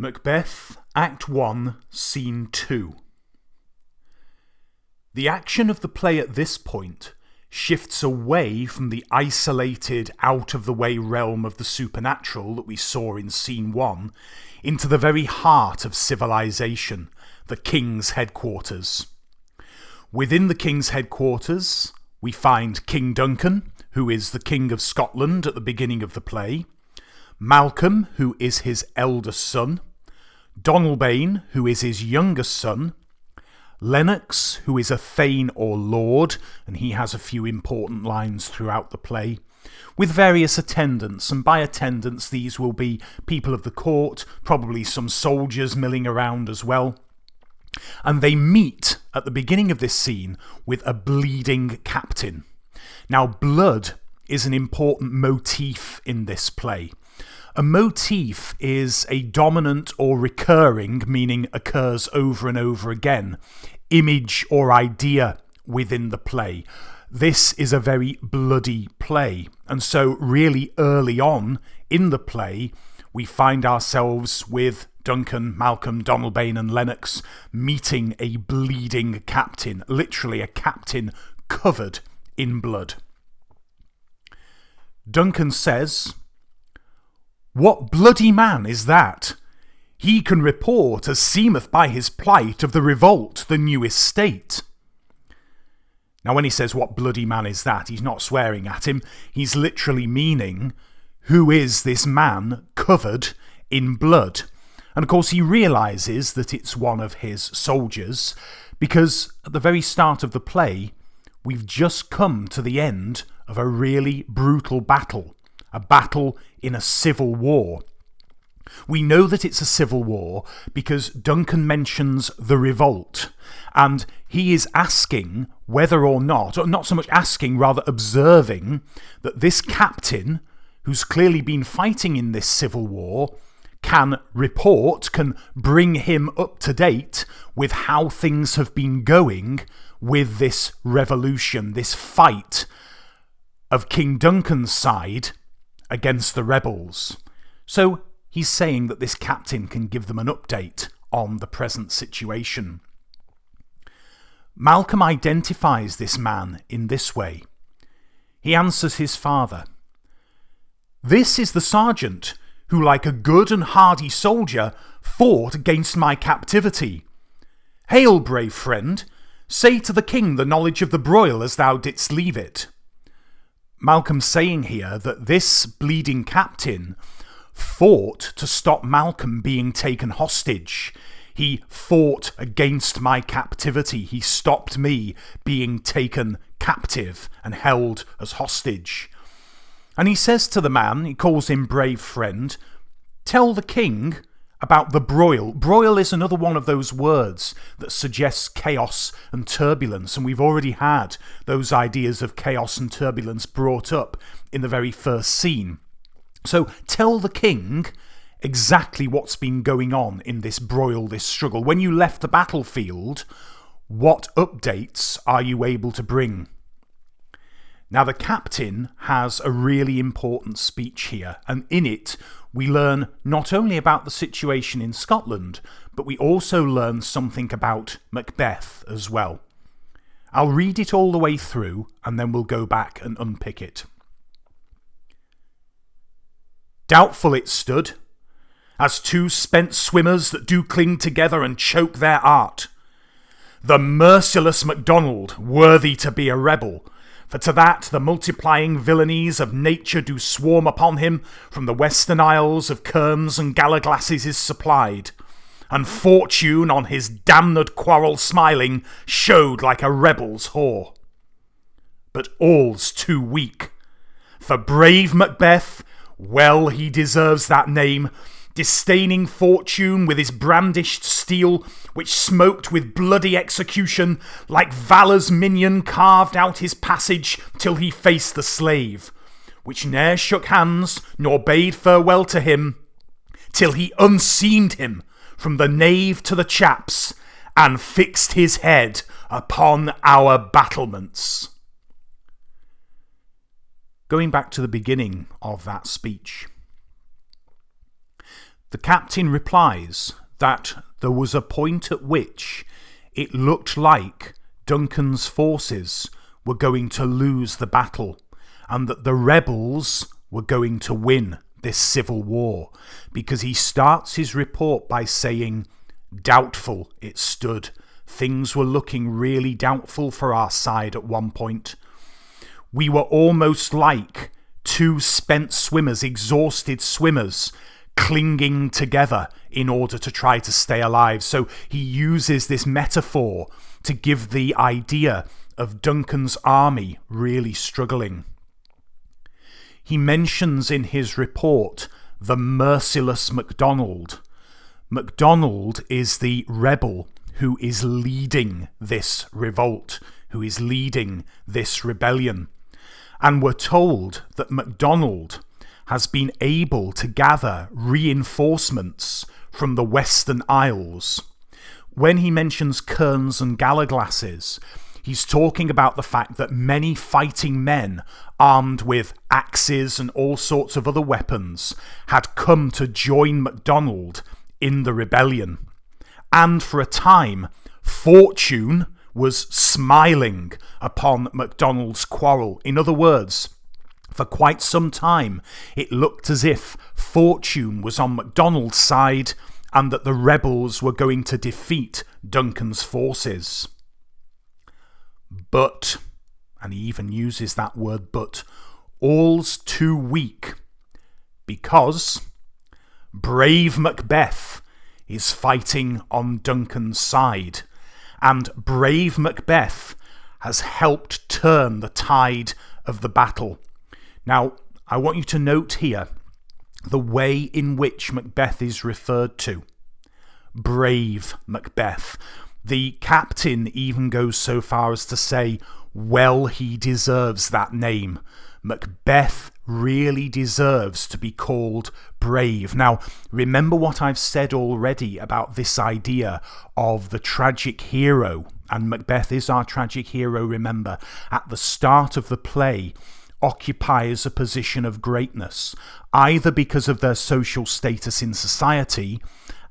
Macbeth, Act 1, Scene 2. The action of the play at this point shifts away from the isolated, out-of-the-way realm of the supernatural that we saw in Scene 1 into the very heart of civilization, the King's headquarters. Within the King's headquarters, we find King Duncan, who is the King of Scotland at the beginning of the play, Malcolm, who is his eldest son, Donalbain, who is his youngest son, Lennox, who is a thane or lord, and he has a few important lines throughout the play, with various attendants, and by attendants these will be people of the court, probably some soldiers milling around as well. And they meet at the beginning of this scene with a bleeding captain. Now, blood is an important motif in this play. A motif is a dominant or recurring, meaning occurs over and over again, image or idea within the play. This is a very bloody play, and so really early on in the play we find ourselves with Duncan, Malcolm, Donalbain and Lennox meeting a bleeding captain, literally a captain covered in blood. Duncan says, "What bloody man is that? He can report, as seemeth by his plight, of the revolt, the new estate." Now when he says, "What bloody man is that?" he's not swearing at him. He's literally meaning, who is this man covered in blood? And of course he realises that it's one of his soldiers, because at the very start of the play, we've just come to the end of a really brutal battle. A battle in a civil war. We know that it's a civil war because Duncan mentions the revolt, and he is asking whether or not so much asking, rather observing, that this captain, who's clearly been fighting in this civil war, can report, can bring him up to date with how things have been going with this revolution, this fight of King Duncan's side against the rebels. So he's saying that this captain can give them an update on the present situation. Malcolm identifies this man in this way. He answers his father, "This is the sergeant who, like a good and hardy soldier, fought against my captivity. Hail, brave friend, say to the king the knowledge of the broil as thou didst leave it." Malcolm's saying here that this bleeding captain fought to stop Malcolm being taken hostage. He fought against my captivity. He stopped me being taken captive and held as hostage. And he says to the man, he calls him brave friend, "Tell the king about the broil." Broil is another one of those words that suggests chaos and turbulence, and we've already had those ideas of chaos and turbulence brought up in the very first scene. So tell the king exactly what's been going on in this broil, this struggle. When you left the battlefield, what updates are you able to bring? Now the captain has a really important speech here, and in it we learn not only about the situation in Scotland, but we also learn something about Macbeth as well. I'll read it all the way through and then we'll go back and unpick it. "Doubtful it stood, as two spent swimmers that do cling together and choke their art. The merciless MacDonald, worthy to be a rebel, for to that the multiplying villainies of nature do swarm upon him, from the western isles of Kerns and Gallaglasses is supplied, and fortune on his damned quarrel smiling showed like a rebel's whore. But all's too weak, for brave Macbeth, well he deserves that name, disdaining fortune with his brandished steel, which smoked with bloody execution, like valour's minion carved out his passage till he faced the slave, which ne'er shook hands nor bade farewell to him, till he unseamed him from the nave to the chaps, and fixed his head upon our battlements." Going back to the beginning of that speech, The captain replies that there was a point at which it looked like Duncan's forces were going to lose the battle and that the rebels were going to win this civil war, because he starts his report by saying, "Doubtful it stood. Things were looking really doubtful for our side at one point. We were almost like two spent swimmers, exhausted swimmers, clinging together in order to try to stay alive." So he uses this metaphor to give the idea of Duncan's army really struggling. He mentions in his report the merciless MacDonald. MacDonald is the rebel who is leading this revolt, who is leading this rebellion. And we're told that MacDonald has been able to gather reinforcements from the Western Isles. When he mentions cairns and gallaglasses, he's talking about the fact that many fighting men armed with axes and all sorts of other weapons had come to join MacDonald in the rebellion. And for a time, fortune was smiling upon MacDonald's quarrel. In other words, for quite some time, it looked as if fortune was on MacDonald's side and that the rebels were going to defeat Duncan's forces. But, and he even uses that word but, all's too weak, because brave Macbeth is fighting on Duncan's side, and brave Macbeth has helped turn the tide of the battle. Now, I want you to note here the way in which Macbeth is referred to. Brave Macbeth. The captain even goes so far as to say, well, he deserves that name. Macbeth really deserves to be called brave. Now, remember what I've said already about this idea of the tragic hero, and Macbeth is our tragic hero, remember, at the start of the play, occupies a position of greatness, either because of their social status in society,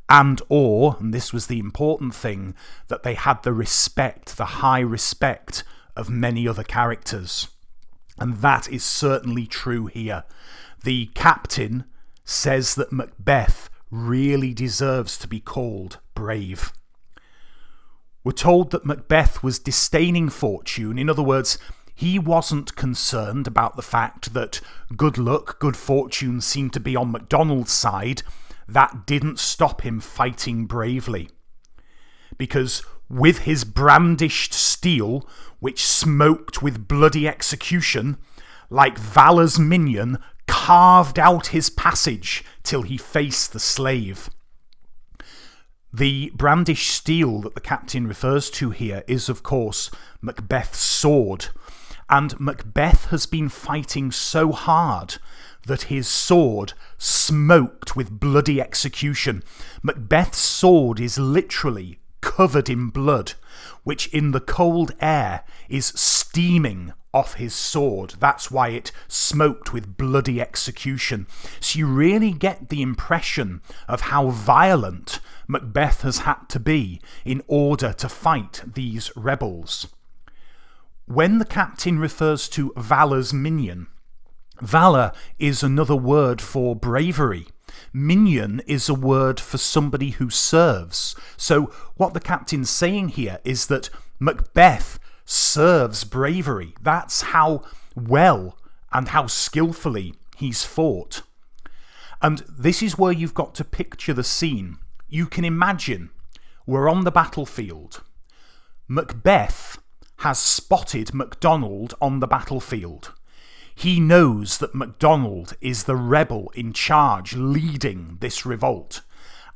and this was the important thing, that they had the respect, the high respect of many other characters. And that is certainly true here. The captain says that Macbeth really deserves to be called brave. We're told that Macbeth was disdaining fortune. In other words, he wasn't concerned about the fact that good luck, good fortune seemed to be on MacDonald's side. That didn't stop him fighting bravely. Because with his brandished steel, which smoked with bloody execution, like Valor's minion, carved out his passage till he faced the slave. The brandished steel that the captain refers to here is, of course, Macbeth's sword. And Macbeth has been fighting so hard that his sword smoked with bloody execution. Macbeth's sword is literally covered in blood, which in the cold air is steaming off his sword. That's why it smoked with bloody execution. So you really get the impression of how violent Macbeth has had to be in order to fight these rebels. When the captain refers to Valor's minion, Valor is another word for bravery. Minion is a word for somebody who serves. So what the captain's saying here is that Macbeth serves bravery. That's how well and how skillfully he's fought. And this is where you've got to picture the scene. You can imagine we're on the battlefield. Macbeth has spotted MacDonald on the battlefield. He knows that MacDonald is the rebel in charge leading this revolt,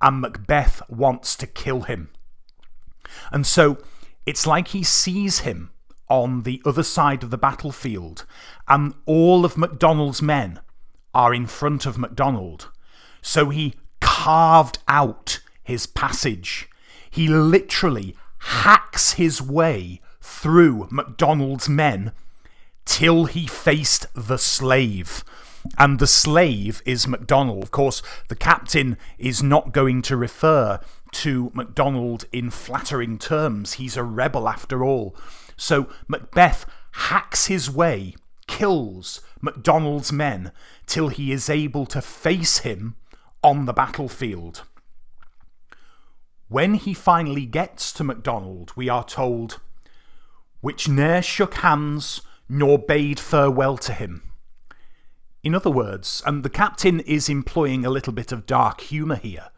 and Macbeth wants to kill him. And so it's like he sees him on the other side of the battlefield, and all of MacDonald's men are in front of MacDonald. So he carved out his passage. He literally hacks his way through MacDonald's men till he faced the slave. and the slave is MacDonald. Of course, the captain is not going to refer to MacDonald in flattering terms. He's a rebel after all. So Macbeth hacks his way, kills MacDonald's men till he is able to face him on the battlefield. When he finally gets to MacDonald, we are told, which ne'er shook hands nor bade farewell to him. In other words, and the captain is employing a little bit of dark humour here,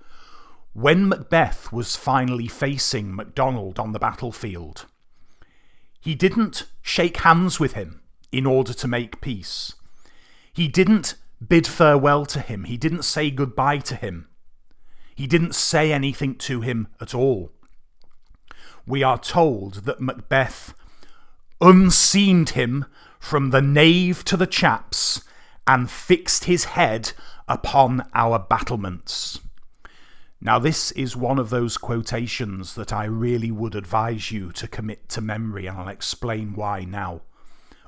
when Macbeth was finally facing MacDonald on the battlefield, he didn't shake hands with him in order to make peace. He didn't bid farewell to him. He didn't say goodbye to him. He didn't say anything to him at all. We are told that Macbeth unseamed him from the nave to the chaps and fixed his head upon our battlements. Now, this is one of those quotations that I really would advise you to commit to memory, and I'll explain why now.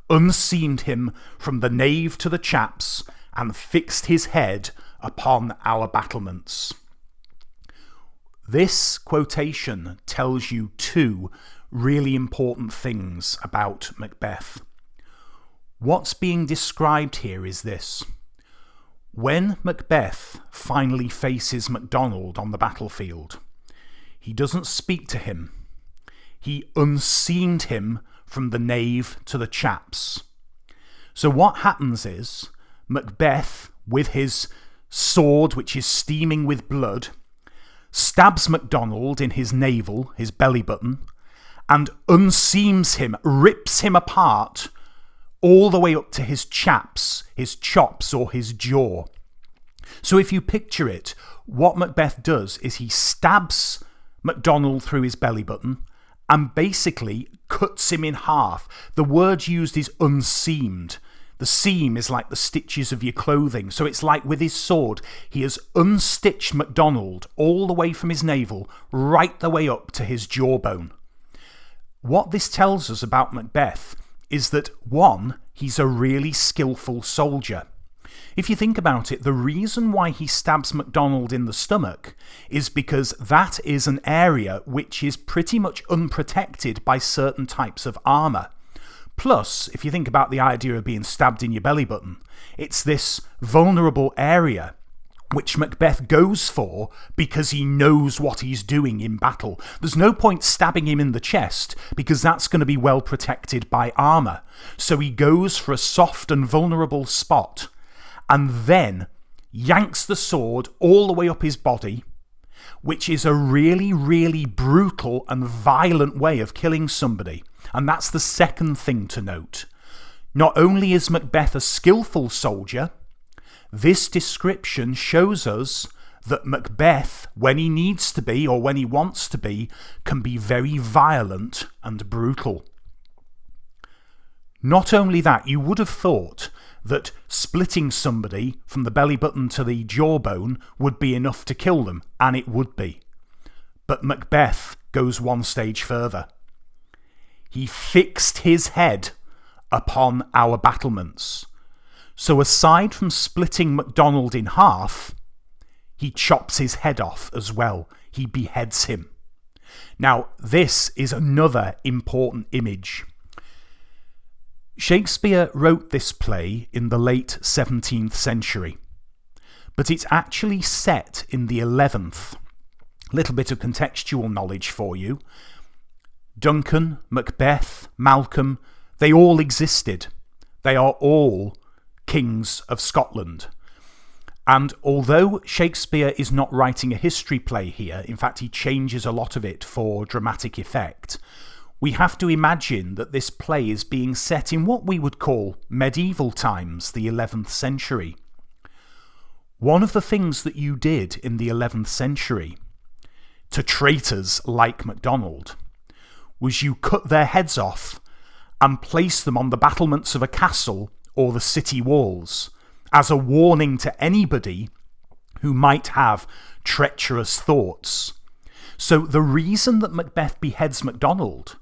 Unseamed him from the nave to the chaps and fixed his head upon our battlements. This quotation tells you two really important things about Macbeth. What's being described here is this. When Macbeth finally faces MacDonald on the battlefield, he doesn't speak to him. He unseamed him from the nave to the chaps. So what happens is, Macbeth, with his sword which is steaming with blood, stabs MacDonald in his navel, his belly button, and unseams him, rips him apart, all the way up to his chaps, his chops, or his jaw. So if you picture it, what Macbeth does is he stabs MacDonald through his belly button and basically cuts him in half. The word used is unseamed. The seam is like the stitches of your clothing. So it's like with his sword, he has unstitched MacDonald all the way from his navel, right the way up to his jawbone. What this tells us about Macbeth is that, one, he's a really skillful soldier. If you think about it, the reason why he stabs MacDonald in the stomach is because that is an area which is pretty much unprotected by certain types of armour. Plus, if you think about the idea of being stabbed in your belly button, it's this vulnerable area which Macbeth goes for because he knows what he's doing in battle. There's no point stabbing him in the chest because that's going to be well protected by armour. So he goes for a soft and vulnerable spot and then yanks the sword all the way up his body, which is a really, really brutal and violent way of killing somebody. And that's the second thing to note. Not only is Macbeth a skillful soldier, this description shows us that Macbeth, when he needs to be or when he wants to be, can be very violent and brutal. Not only that, you would have thought that splitting somebody from the belly button to the jawbone would be enough to kill them, and it would be. But Macbeth goes one stage further. He fixed his head upon our battlements. So aside from splitting MacDonald in half, he chops his head off as well. He beheads him. Now, this is another important image. Shakespeare wrote this play in the late 17th century, but it's actually set in the 11th. Little bit of contextual knowledge for you. Duncan, Macbeth, Malcolm, they all existed. They are all kings of Scotland. And although Shakespeare is not writing a history play here, in fact he changes a lot of it for dramatic effect, we have to imagine that this play is being set in what we would call medieval times, the 11th century. One of the things that you did in the 11th century to traitors like MacDonald was you cut their heads off and placed them on the battlements of a castle or the city walls as a warning to anybody who might have treacherous thoughts. So the reason that Macbeth beheads MacDonald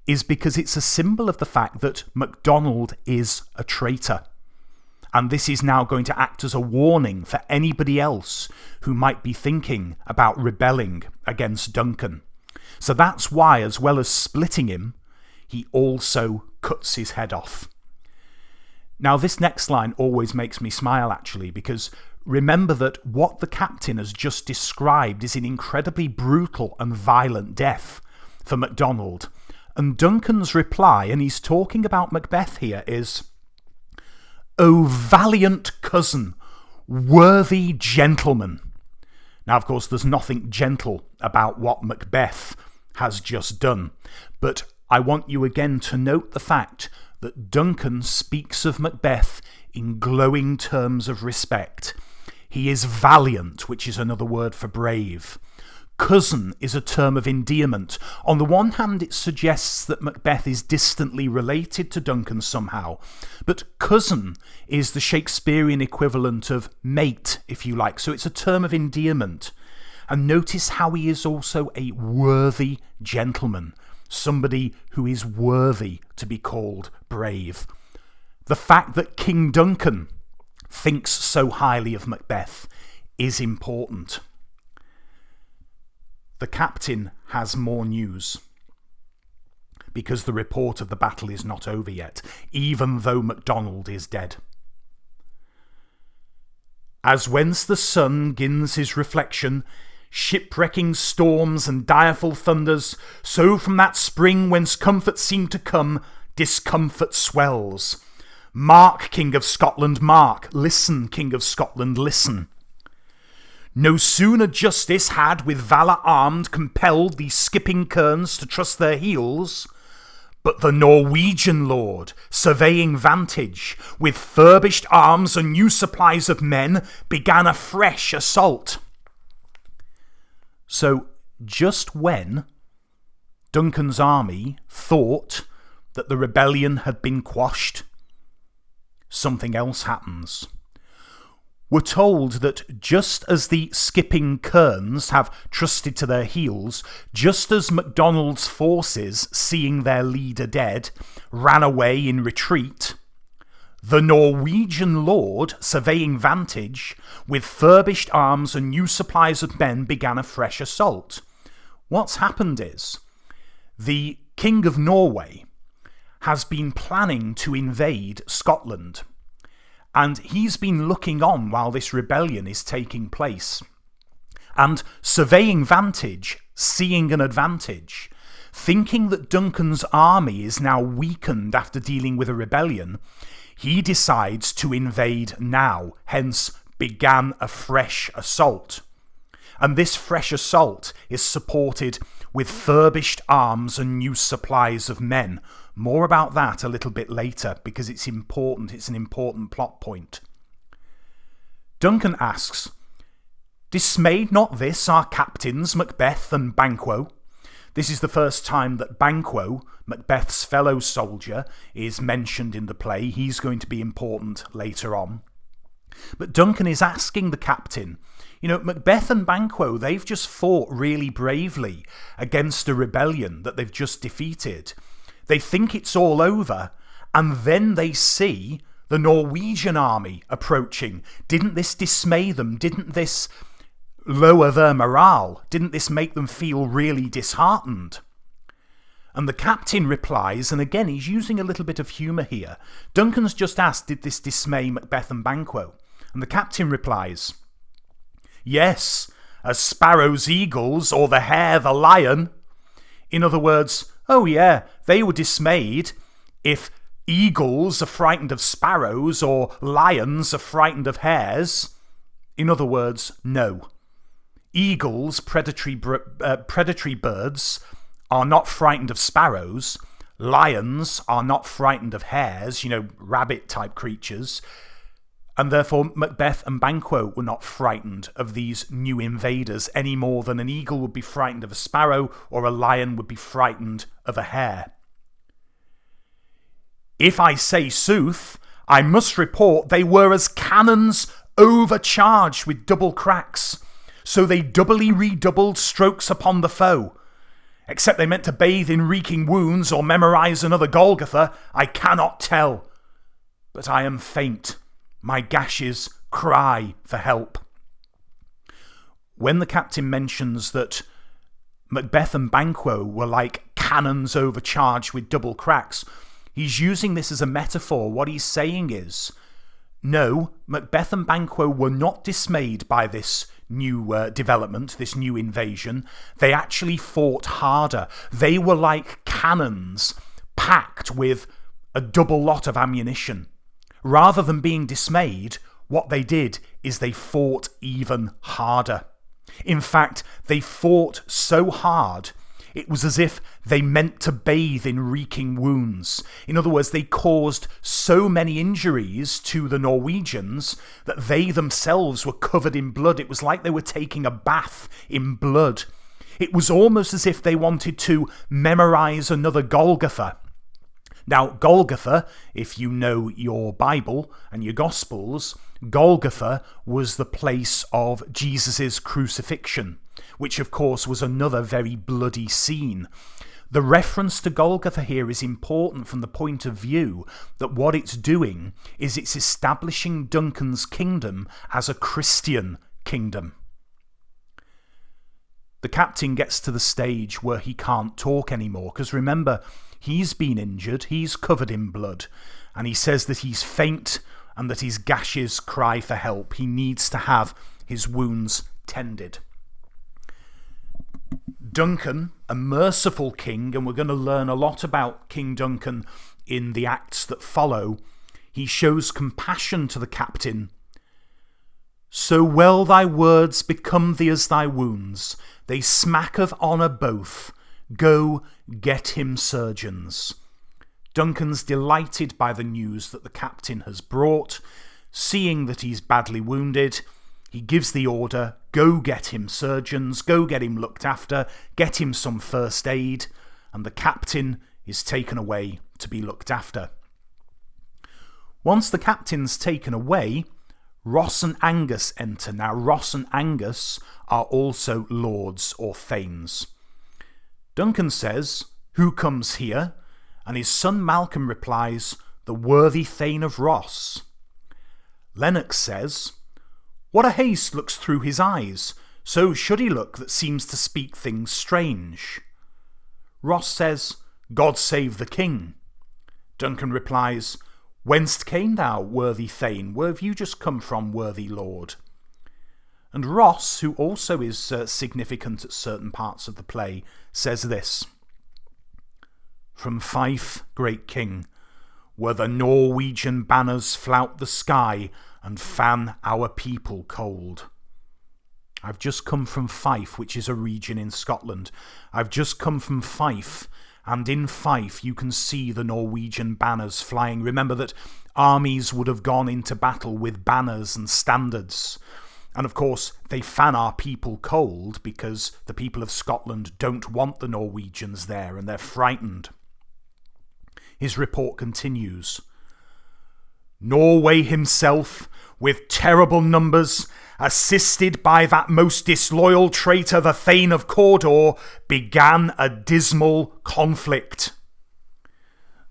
is because it's a symbol of the fact that MacDonald is a traitor. And this is now going to act as a warning for anybody else who might be thinking about rebelling against Duncan. So that's why, as well as splitting him, he also cuts his head off. Now, this next line always makes me smile, actually, because remember that what the captain has just described is an incredibly brutal and violent death for MacDonald. And Duncan's reply, and he's talking about Macbeth here, is, "O valiant cousin, worthy gentleman." Now, of course, there's nothing gentle about what Macbeth has just done, but I want you again to note the fact that Duncan speaks of Macbeth in glowing terms of respect. He is valiant, which is another word for brave. Cousin is a term of endearment. On the one hand, it suggests that Macbeth is distantly related to Duncan somehow, but cousin is the Shakespearean equivalent of mate, if you like, so it's a term of endearment. And notice how he is also a worthy gentleman, somebody who is worthy to be called brave. The fact that King Duncan thinks so highly of Macbeth is important. The captain has more news, because the report of the battle is not over yet, even though MacDonald is dead. As whence the sun gins his reflection, shipwrecking storms and direful thunders, so from that spring whence comfort seemed to come, discomfort swells. Mark, King of Scotland, mark. Listen, King of Scotland, listen. No sooner justice had with valour armed compelled these skipping kerns to trust their heels, but the Norwegian lord, surveying vantage, with furbished arms and new supplies of men, began a fresh assault. So, just when Duncan's army thought that the rebellion had been quashed, something else happens. We're told that just as the skipping kerns have trusted to their heels, just as MacDonald's forces, seeing their leader dead, ran away in retreat, the Norwegian lord, surveying vantage, with furbished arms and new supplies of men, began a fresh assault. What's happened is, the King of Norway has been planning to invade Scotland, and he's been looking on while this rebellion is taking place. And surveying vantage, seeing an advantage, thinking that Duncan's army is now weakened after dealing with a rebellion, he decides to invade now, hence began a fresh assault. And this fresh assault is supported with furbished arms and new supplies of men. More about that a little bit later, because it's important. It's an important plot point. Duncan asks, "Dismayed not this our captains, Macbeth and Banquo?" This is the first time that Banquo, Macbeth's fellow soldier, is mentioned in the play. He's going to be important later on. But Duncan is asking the captain, Macbeth and Banquo, they've just fought really bravely against a rebellion that they've just defeated. They think it's all over, and then they see the Norwegian army approaching. Didn't this dismay them? Didn't this lower their morale? Didn't this make them feel really disheartened? And the captain replies, and again he's using a little bit of humour here. Duncan's just asked, did this dismay Macbeth and Banquo? And the captain replies, "Yes, as sparrows eagles, or the hare the lion." In other words, oh yeah, they were dismayed if eagles are frightened of sparrows or lions are frightened of hares. In other words, no. Eagles, predatory birds, are not frightened of sparrows. Lions are not frightened of hares, rabbit-type creatures. And therefore, Macbeth and Banquo were not frightened of these new invaders any more than an eagle would be frightened of a sparrow or a lion would be frightened of a hare. "If I say sooth, I must report they were as cannons overcharged with double cracks, so they doubly redoubled strokes upon the foe. Except they meant to bathe in reeking wounds or memorize another Golgotha, I cannot tell. But I am faint, my gashes cry for help. When the captain mentions that Macbeth and Banquo were like cannons overcharged with double cracks, he's using this as a metaphor. What he's saying is, no, Macbeth and Banquo were not dismayed by this new development, this new invasion. They actually fought harder. They were like cannons packed with a double lot of ammunition. Rather than being dismayed, what they did is they fought even harder. In fact, they fought so hard, it was as if they meant to bathe in reeking wounds. In other words, they caused so many injuries to the Norwegians that they themselves were covered in blood. It was like they were taking a bath in blood. It was almost as if they wanted to memorize another Golgotha. Now, Golgotha, if you know your Bible and your Gospels, Golgotha was the place of Jesus' crucifixion, which of course was another very bloody scene. The reference to Golgotha here is important from the point of view that what it's doing is it's establishing Duncan's kingdom as a Christian kingdom. The captain gets to the stage where he can't talk anymore, because remember, he's been injured, he's covered in blood, and he says that he's faint and that his gashes cry for help. He needs to have his wounds tended. Duncan, a merciful king, and we're going to learn a lot about King Duncan in the acts that follow, he shows compassion to the captain. So well thy words become thee as thy wounds, they smack of honour both. Go, get him surgeons. Duncan's delighted by the news that the captain has brought. Seeing that he's badly wounded, he gives the order, go get him surgeons, go get him looked after, get him some first aid, and the captain is taken away to be looked after. Once the captain's taken away, Ross and Angus enter. Now, Ross and Angus are also lords or thanes. Duncan says, who comes here? And his son Malcolm replies, the worthy thane of Ross. Lennox says, what a haste looks through his eyes, so should he look that seems to speak things strange. Ross says, God save the king. Duncan replies, whence came thou, worthy thane? Where have you just come from, worthy lord? And Ross, who also is significant at certain parts of the play, says this. From Fife, great king, where the Norwegian banners flout the sky and fan our people cold. I've just come from Fife, which is a region in Scotland. I've just come from Fife, and in Fife you can see the Norwegian banners flying. Remember that armies would have gone into battle with banners and standards. And of course, they fan our people cold because the people of Scotland don't want the Norwegians there and they're frightened. His report continues. Norway himself, with terrible numbers, assisted by that most disloyal traitor, the Thane of Cawdor, began a dismal conflict.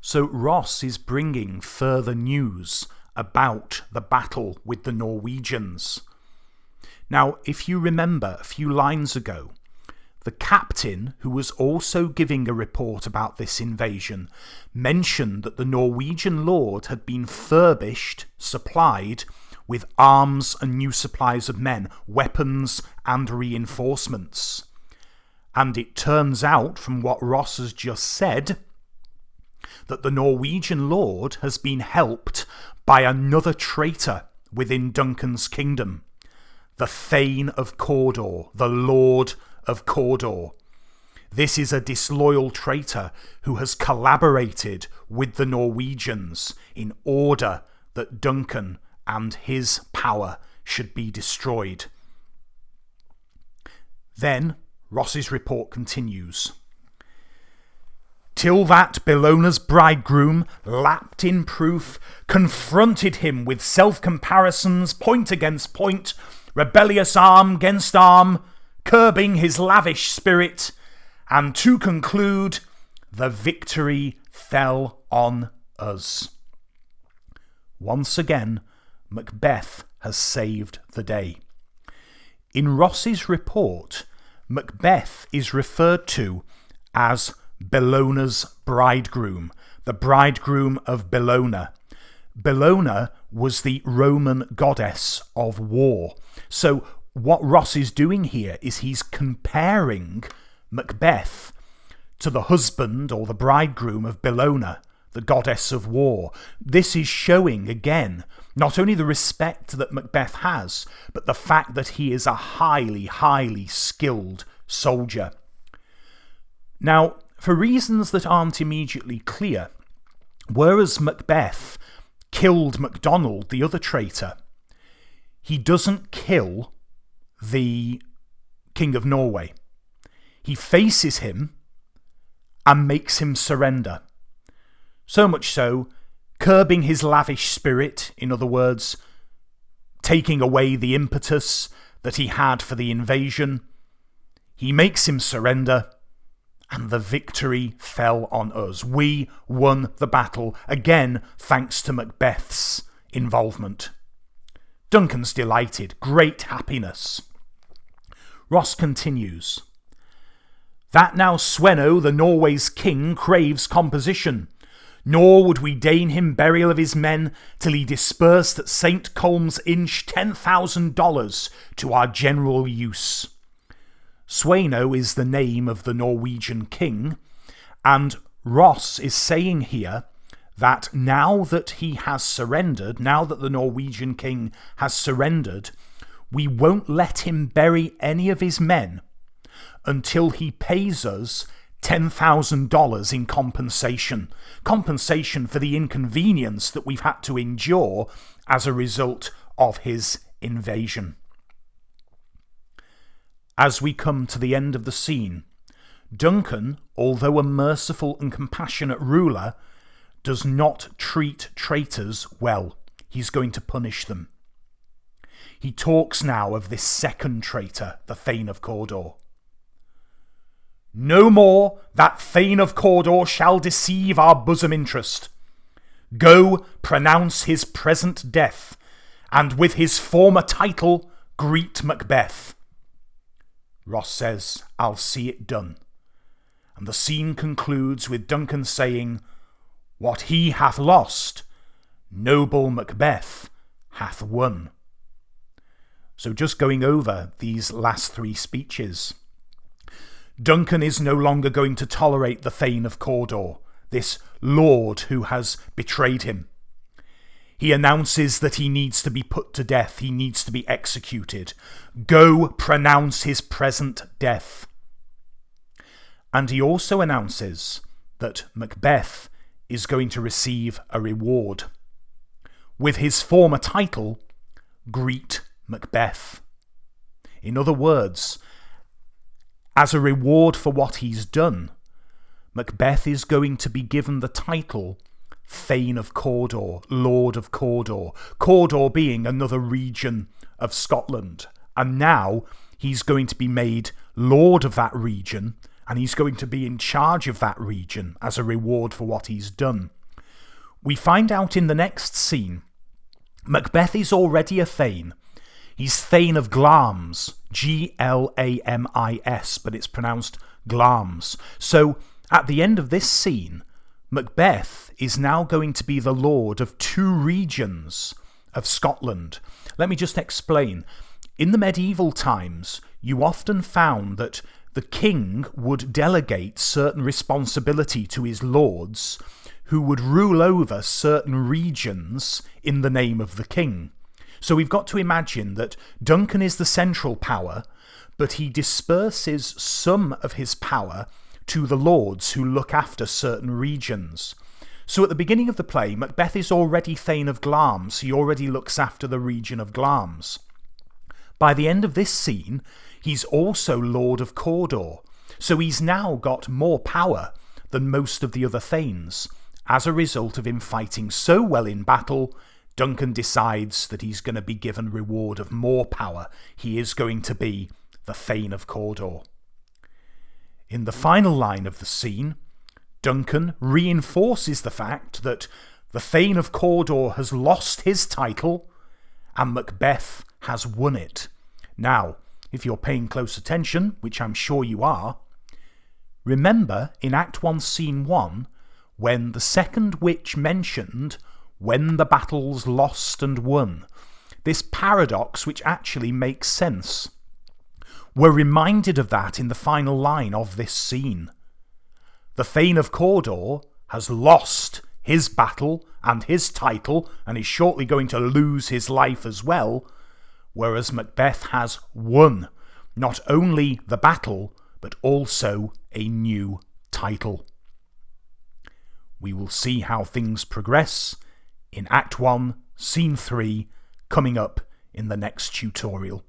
So Ross is bringing further news about the battle with the Norwegians. Now, if you remember a few lines ago, the captain, who was also giving a report about this invasion, mentioned that the Norwegian lord had been furbished, supplied with arms and new supplies of men, weapons and reinforcements. And it turns out, from what Ross has just said, that the Norwegian lord has been helped by another traitor within Duncan's kingdom, the Thane of Cawdor, the Lord of Cawdor. This is a disloyal traitor who has collaborated with the Norwegians in order that Duncan and his power should be destroyed. Then Ross's report continues. Till that Bellona's bridegroom, lapped in proof, confronted him with self-comparisons, point against point, rebellious arm against arm, curbing his lavish spirit, and to conclude, the victory fell on us. Once again, Macbeth has saved the day. In Ross's report, Macbeth is referred to as Bellona's bridegroom, the bridegroom of Bellona. Bellona was the Roman goddess of war. So what Ross is doing here is he's comparing Macbeth to the husband or the bridegroom of Bellona, the goddess of war. This is showing, again, not only the respect that Macbeth has, but the fact that he is a highly, highly skilled soldier. Now, for reasons that aren't immediately clear, whereas Macbeth killed MacDonald, the other traitor, he doesn't kill the King of Norway. He faces him and makes him surrender. So much so, curbing his lavish spirit, in other words, taking away the impetus that he had for the invasion, he makes him surrender, and the victory fell on us. We won the battle, again thanks to Macbeth's involvement. Duncan's delighted, great happiness. Ross continues, "That now Sweno, the Norway's king, craves composition, nor would we deign him burial of his men till he dispersed at St. Colm's Inch $10,000 to our general use." Sweno is the name of the Norwegian king, and Ross is saying here that now that he has surrendered, now that the Norwegian king has surrendered, we won't let him bury any of his men until he pays us $10,000 in compensation for the inconvenience that we've had to endure as a result of his invasion. As we come to the end of the scene, Duncan, although a merciful and compassionate ruler, does not treat traitors well. He's going to punish them. He talks now of this second traitor, the Thane of Cawdor. "No more that Thane of Cawdor shall deceive our bosom interest. Go pronounce his present death, and with his former title greet Macbeth." Ross says, "I'll see it done." And the scene concludes with Duncan saying, "What he hath lost, noble Macbeth hath won." So just going over these last three speeches, Duncan is no longer going to tolerate the Thane of Cawdor, this lord who has betrayed him. He announces that he needs to be put to death, he needs to be executed. Go pronounce his present death. And he also announces that Macbeth is going to receive a reward. With his former title, greet Macbeth. In other words, as a reward for what he's done, Macbeth is going to be given the title Thane of Cawdor, Lord of Cawdor, Cawdor being another region of Scotland. And now he's going to be made Lord of that region, and he's going to be in charge of that region as a reward for what he's done. We find out in the next scene, Macbeth is already a Thane. He's Thane of Glamis, Glamis, but it's pronounced Glamis. So at the end of this scene, Macbeth is now going to be the lord of two regions of Scotland. Let me just explain. In the medieval times, you often found that the king would delegate certain responsibility to his lords, who would rule over certain regions in the name of the king. So we've got to imagine that Duncan is the central power, but he disperses some of his power to the lords who look after certain regions. So at the beginning of the play, Macbeth is already Thane of Glamis. He already looks after the region of Glamis. By the end of this scene, he's also Lord of Cawdor. So he's now got more power than most of the other Thanes. As a result of him fighting so well in battle, Duncan decides that he's going to be given reward of more power. He is going to be the Thane of Cawdor. In the final line of the scene, Duncan reinforces the fact that the Thane of Cawdor has lost his title and Macbeth has won it. Now, if you're paying close attention, which I'm sure you are, remember in Act 1, Scene 1, when the second witch mentioned when the battle's lost and won, this paradox which actually makes sense. We're reminded of that in the final line of this scene. The Thane of Cawdor has lost his battle and his title and is shortly going to lose his life as well, whereas Macbeth has won not only the battle but also a new title. We will see how things progress in Act 1, Scene 3, coming up in the next tutorial.